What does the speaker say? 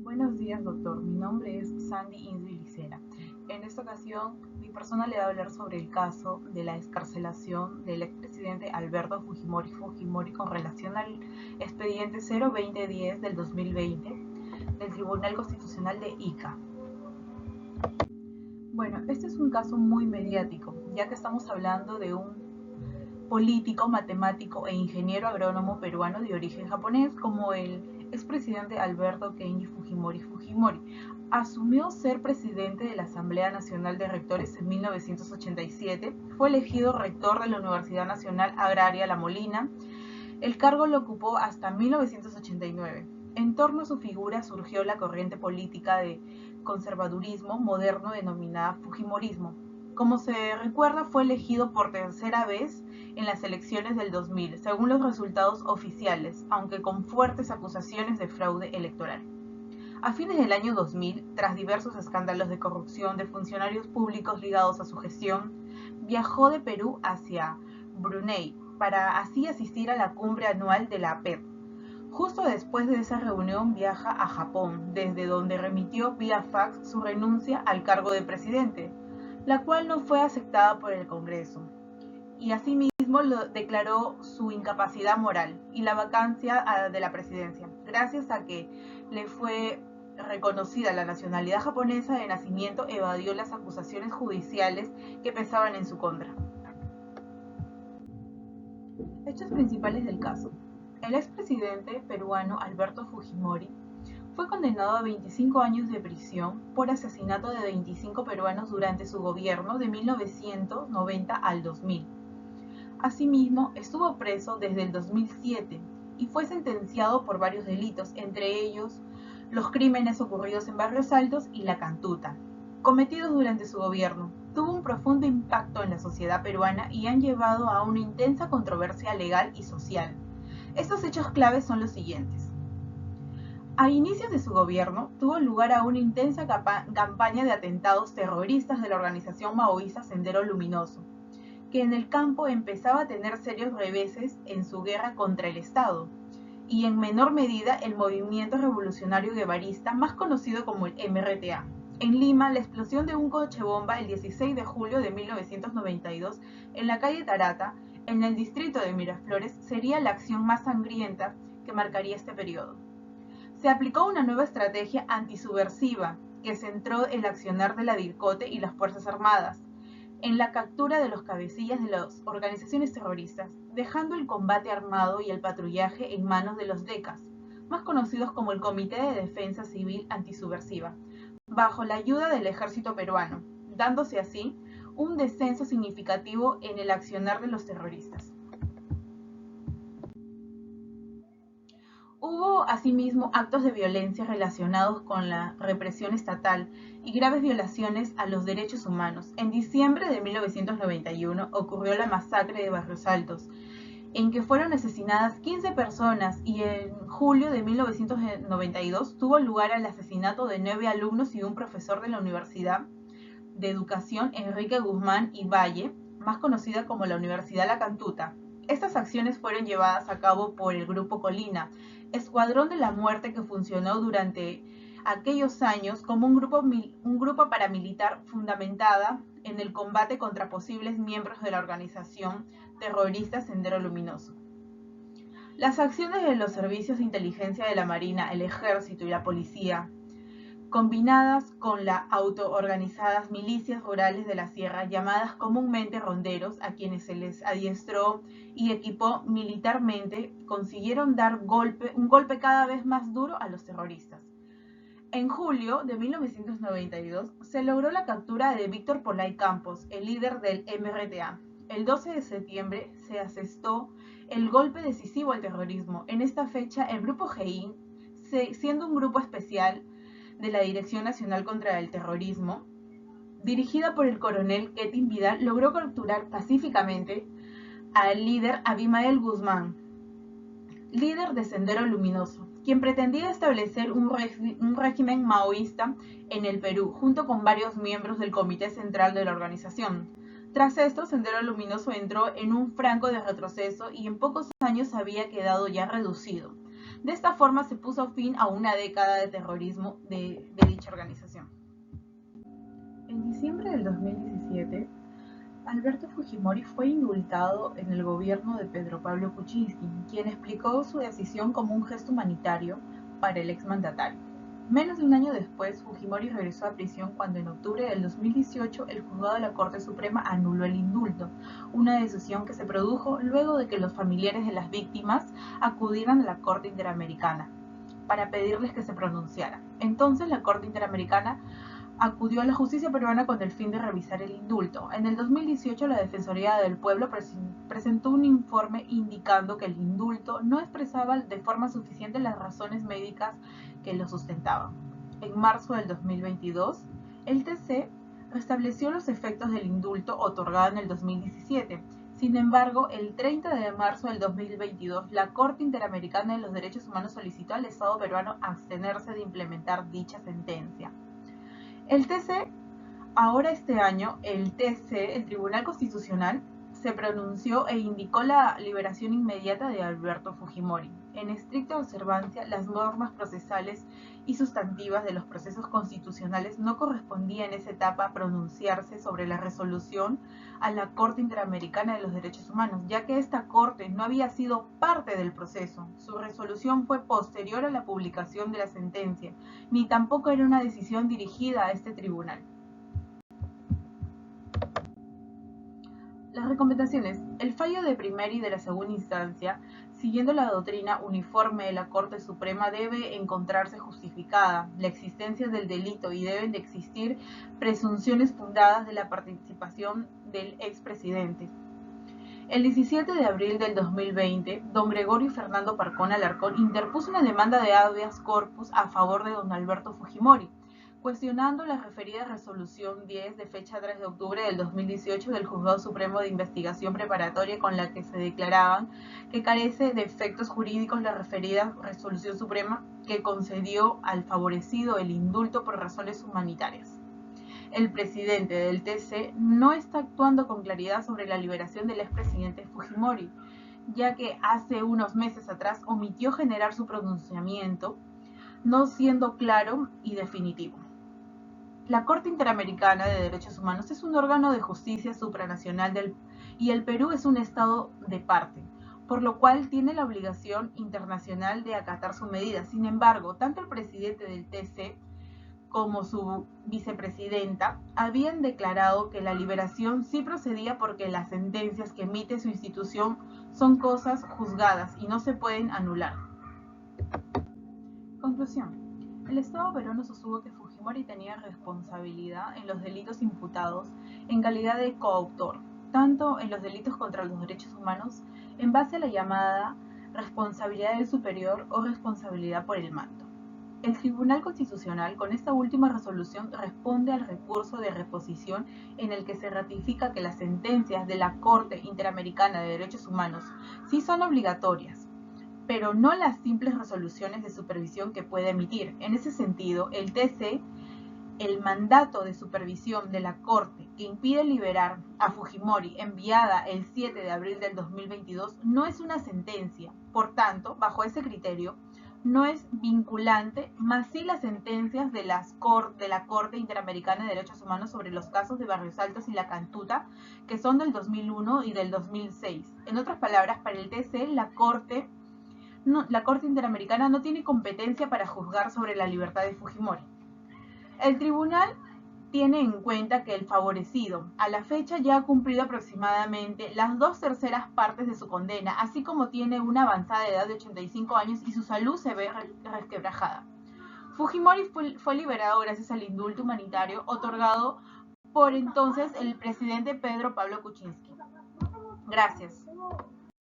Buenos días, doctor. Mi nombre es Sandy Insby Licera. En esta ocasión, mi persona le va a hablar sobre el caso de la excarcelación del expresidente Alberto Fujimori con relación al expediente 02010 del 2020 del Tribunal Constitucional de Ica. Bueno, este es un caso muy mediático, ya que estamos hablando de un político, matemático e ingeniero agrónomo peruano de origen japonés, como el expresidente Alberto Kenji Fujimori Fujimori. Asumió ser presidente de la Asamblea Nacional de Rectores en 1987, fue elegido rector de la Universidad Nacional Agraria La Molina. El cargo lo ocupó hasta 1989. En torno a su figura surgió la corriente política de conservadurismo moderno denominada Fujimorismo. Como se recuerda, fue elegido por tercera vez en las elecciones del 2000, según los resultados oficiales, aunque con fuertes acusaciones de fraude electoral. A fines del año 2000, tras diversos escándalos de corrupción de funcionarios públicos ligados a su gestión, viajó de Perú hacia Brunei para así asistir a la cumbre anual de la APEC. Justo después de esa reunión viaja a Japón, desde donde remitió vía fax su renuncia al cargo de presidente, la cual no fue aceptada por el Congreso, y asimismo declaró su incapacidad moral y la vacancia de la presidencia, gracias a que le fue reconocida la nacionalidad japonesa de nacimiento, evadió las acusaciones judiciales que pesaban en su contra. Hechos principales del caso. El expresidente peruano Alberto Fujimori fue condenado a 25 años de prisión por asesinato de 25 peruanos durante su gobierno de 1990 al 2000. Asimismo, estuvo preso desde el 2007 y fue sentenciado por varios delitos, entre ellos los crímenes ocurridos en Barrios Altos y La Cantuta, cometidos durante su gobierno. Tuvo un profundo impacto en la sociedad peruana y han llevado a una intensa controversia legal y social. Estos hechos claves son los siguientes. A inicios de su gobierno, tuvo lugar a una intensa campaña de atentados terroristas de la organización maoísta Sendero Luminoso, que en el campo empezaba a tener serios reveses en su guerra contra el Estado, y en menor medida el movimiento revolucionario guevarista, más conocido como el MRTA. En Lima, la explosión de un coche bomba el 16 de julio de 1992 en la calle Tarata, en el distrito de Miraflores, sería la acción más sangrienta que marcaría este periodo. Se aplicó una nueva estrategia antisubversiva que centró el accionar de la DIRCOTE y las Fuerzas Armadas en la captura de los cabecillas de las organizaciones terroristas, dejando el combate armado y el patrullaje en manos de los DECAS, más conocidos como el Comité de Defensa Civil Antisubversiva, bajo la ayuda del ejército peruano, dándose así un descenso significativo en el accionar de los terroristas. Hubo asimismo actos de violencia relacionados con la represión estatal y graves violaciones a los derechos humanos. En diciembre de 1991 ocurrió la masacre de Barrios Altos, en que fueron asesinadas 15 personas, y en julio de 1992 tuvo lugar el asesinato de 9 alumnos y un profesor de la Universidad de Educación Enrique Guzmán y Valle, más conocida como la Universidad La Cantuta. Estas acciones fueron llevadas a cabo por el Grupo Colina, escuadrón de la muerte que funcionó durante aquellos años como un grupo paramilitar fundamentada en el combate contra posibles miembros de la organización terrorista Sendero Luminoso. Las acciones de los servicios de inteligencia de la Marina, el Ejército y la Policía, combinadas con las autoorganizadas milicias rurales de la sierra, llamadas comúnmente ronderos, a quienes se les adiestró y equipó militarmente, consiguieron dar un golpe cada vez más duro a los terroristas. En julio de 1992 se logró la captura de Víctor Polay Campos, el líder del MRTA. El 12 de septiembre se asestó el golpe decisivo al terrorismo. En esta fecha, el Grupo GEIN, siendo un grupo especial de la Dirección Nacional contra el Terrorismo, dirigida por el coronel Ketin Vidal, logró capturar pacíficamente al líder Abimael Guzmán, líder de Sendero Luminoso, quien pretendía establecer un régimen maoísta en el Perú, junto con varios miembros del Comité Central de la organización. Tras esto, Sendero Luminoso entró en un franco de retroceso y en pocos años había quedado ya reducido. De esta forma se puso fin a una década de terrorismo de dicha organización. En diciembre del 2017, Alberto Fujimori fue indultado en el gobierno de Pedro Pablo Kuczynski, quien explicó su decisión como un gesto humanitario para el exmandatario. Menos de un año después, Fujimori regresó a prisión cuando en octubre del 2018 el juzgado de la Corte Suprema anuló el indulto, una decisión que se produjo luego de que los familiares de las víctimas acudieran a la Corte Interamericana para pedirles que se pronunciara. Entonces la Corte Interamericana acudió a la justicia peruana con el fin de revisar el indulto. En el 2018, la Defensoría del Pueblo presentó un informe indicando que el indulto no expresaba de forma suficiente las razones médicas que lo sustentaban. En marzo del 2022, el TC restableció los efectos del indulto otorgado en el 2017. Sin embargo, el 30 de marzo del 2022, la Corte Interamericana de los Derechos Humanos solicitó al Estado peruano abstenerse de implementar dicha sentencia. El TC, ahora este año, el Tribunal Constitucional, se pronunció e indicó la liberación inmediata de Alberto Fujimori, en estricta observancia las normas procesales y sustantivas de los procesos constitucionales. No correspondía en esa etapa pronunciarse sobre la resolución a la Corte Interamericana de los Derechos Humanos, ya que esta Corte no había sido parte del proceso. Su resolución fue posterior a la publicación de la sentencia, ni tampoco era una decisión dirigida a este tribunal. Las recomendaciones. El fallo de primera y de la segunda instancia, siguiendo la doctrina uniforme de la Corte Suprema, debe encontrarse justificada la existencia del delito y deben de existir presunciones fundadas de la participación del expresidente. El 17 de abril del 2020, don Gregorio Fernando Parcón Alarcón interpuso una demanda de habeas corpus a favor de don Alberto Fujimori, cuestionando la referida resolución 10 de fecha 3 de octubre del 2018 del Juzgado Supremo de Investigación Preparatoria, con la que se declaraban que carece de efectos jurídicos la referida resolución suprema que concedió al favorecido el indulto por razones humanitarias. El presidente del TC no está actuando con claridad sobre la liberación del expresidente Fujimori, ya que hace unos meses atrás omitió generar su pronunciamiento, no siendo claro y definitivo. La Corte Interamericana de Derechos Humanos es un órgano de justicia supranacional y el Perú es un estado de parte, por lo cual tiene la obligación internacional de acatar su medida. Sin embargo, tanto el presidente del TC como su vicepresidenta habían declarado que la liberación sí procedía porque las sentencias que emite su institución son cosas juzgadas y no se pueden anular. Conclusión. El Estado peruano sostuvo que Fujimori tenía responsabilidad en los delitos imputados en calidad de coautor, tanto en los delitos contra los derechos humanos en base a la llamada responsabilidad del superior o responsabilidad por el mando. El Tribunal Constitucional, con esta última resolución, responde al recurso de reposición en el que se ratifica que las sentencias de la Corte Interamericana de Derechos Humanos sí son obligatorias, pero no las simples resoluciones de supervisión que puede emitir. En ese sentido, el TC, el mandato de supervisión de la Corte que impide liberar a Fujimori, enviada el 7 de abril del 2022, no es una sentencia. Por tanto, bajo ese criterio, no es vinculante, más sí las sentencias de la Corte Interamericana de Derechos Humanos sobre los casos de Barrios Altos y La Cantuta, que son del 2001 y del 2006. En otras palabras, para el TC, la Corte Interamericana no tiene competencia para juzgar sobre la libertad de Fujimori. El tribunal tiene en cuenta que el favorecido a la fecha ya ha cumplido aproximadamente las 2/3 partes de su condena, así como tiene una avanzada edad de 85 años y su salud se ve resquebrajada. Fujimori fue liberado gracias al indulto humanitario otorgado por entonces el presidente Pedro Pablo Kuczynski. Gracias.